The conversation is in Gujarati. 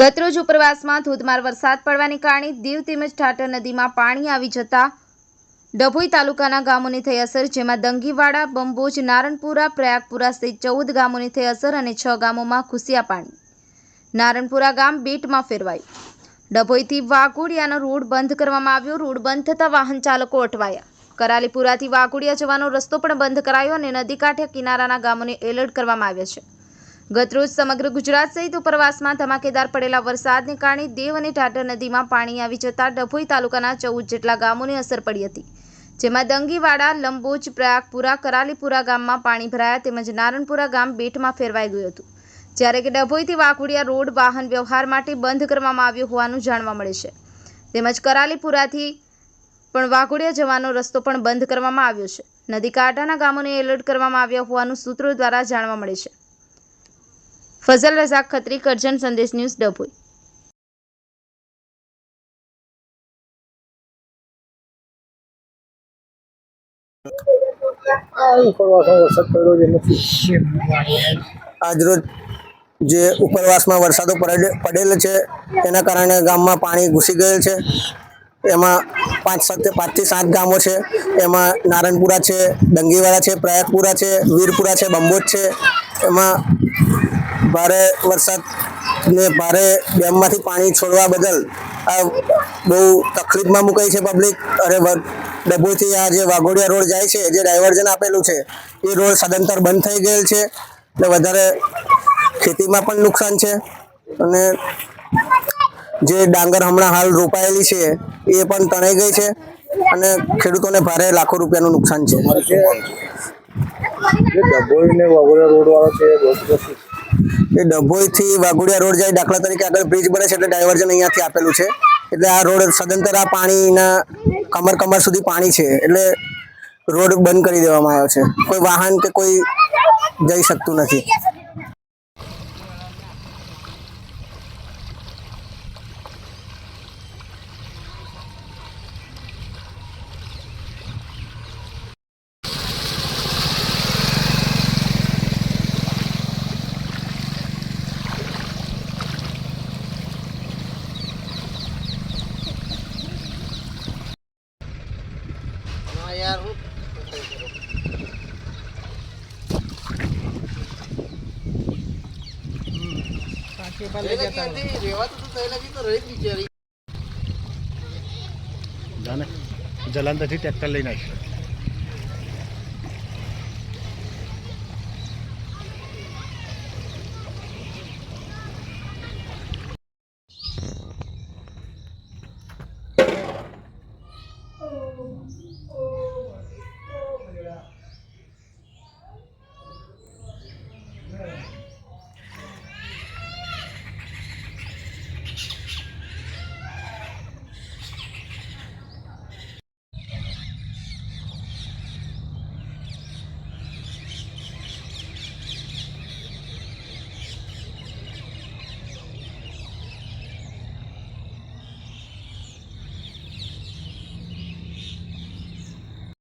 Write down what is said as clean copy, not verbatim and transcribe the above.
ગતરોજ ઉપરવાસમાં ધોધમાર વરસાદ પડવાને કારણે દીવ તેમજ ઠાઠર નદીમાં પાણી આવી જતા ડભોઈ તાલુકાના ગામોને થઈ અસર, જેમાં દંગીવાડા, બંબોજ, નારણપુરા, પ્રયાગપુરા સહિત 14 ગામોને થઈ અસર અને 6 ગામોમાં ઘૂસ્યા પાણી. નારણપુરા ગામ બેટમાં ફેરવાયું. ડભોઈથી વાઘોડિયાનો રોડ બંધ કરવામાં આવ્યો. રોડ બંધ થતાં વાહન ચાલકો અટવાયા. કરાલીપુરાથી વાઘોડિયા જવાનો રસ્તો પણ બંધ કરાયો અને નદી કાંઠે કિનારાના ગામોને એલર્ટ કરવામાં આવ્યા છે. ગતરોજ સમગ્ર ગુજરાત સહિત ઉપરવાસમાં ધમાકેદાર પડેલા વરસાદને કારણે દેવ અને ઠાઠર નદીમાં પાણી આવી જતા ડભોઈ તાલુકાના 14 જેટલા ગામોને અસર પડી હતી, જેમાં દંગીવાડા, લંબોજ, પ્રયાગપુરા, કરાલીપુરા ગામમાં પાણી ભરાયા તેમજ નારણપુરા ગામ બેટમાં ફેરવાઈ ગયું હતું, જ્યારે કે ડભોઈથી વાઘોડિયા રોડ વાહન વ્યવહાર માટે બંધ કરવામાં આવ્યો હોવાનું જાણવા મળે છે. તેમજ કરાલીપુરાથી પણ વાઘોડિયા જવાનો રસ્તો પણ બંધ કરવામાં આવ્યો છે. નદી કાંઠાના ગામોને એલર્ટ કરવામાં આવ્યા હોવાનું સૂત્રો દ્વારા જાણવા મળે છે. ફઝલ રઝાક ખત્રી, કરજણ સંદેશ ન્યૂઝ, ડભોઈ. આજરોજ જે ઉપરવાસમાં વરસાદો પડેલ છે તેના કારણે ગામમાં પાણી ઘૂસી ગયેલ છે. એમાં 5 થી 7 ગામો છે. એમાં નારણપુરા છે, દંગીવાડા છે, પ્રયાગપુરા છે, વીરપુરા છે, બંબોજ છે. એમાં ભારે વરસાદ ને ભારે ડેમમાંથી પાણી છોડવા બદલ આ બહુ તકલીફમાં મુકાઈ છે પબ્લિક. અને ડભોઈથી આ જે વાઘોડિયા રોડ જાય છે, જે ડાયવર્ઝન આપેલું છે, એ રોડ સદંતર બંધ થઈ ગયેલ છે. એટલે વધારે ખેતીમાં પણ નુકસાન છે અને જે ડાંગર હમણાં હાલ રોપાયેલી છે એ પણ તણાઈ ગઈ છે અને ખેડૂતોને ભારે લાખો રૂપિયાનું નુકસાન છે. એ ડભોઈથી વાઘોડિયા રોડ જાય, દાખલા તરીકે આગળ બ્રિજ બને છે એટલે ડાયવર્ઝન અહીંયાથી આપેલું છે. એટલે આ રોડ સદંતર આ પાણીના કમર સુધી પાણી છે એટલે રોડ બંધ કરી દેવામાં આવ્યો છે. કોઈ વાહન કે કોઈ જઈ શકતું નથી. જલાંતરથી ટ્રેક્ટર લઈને આવી.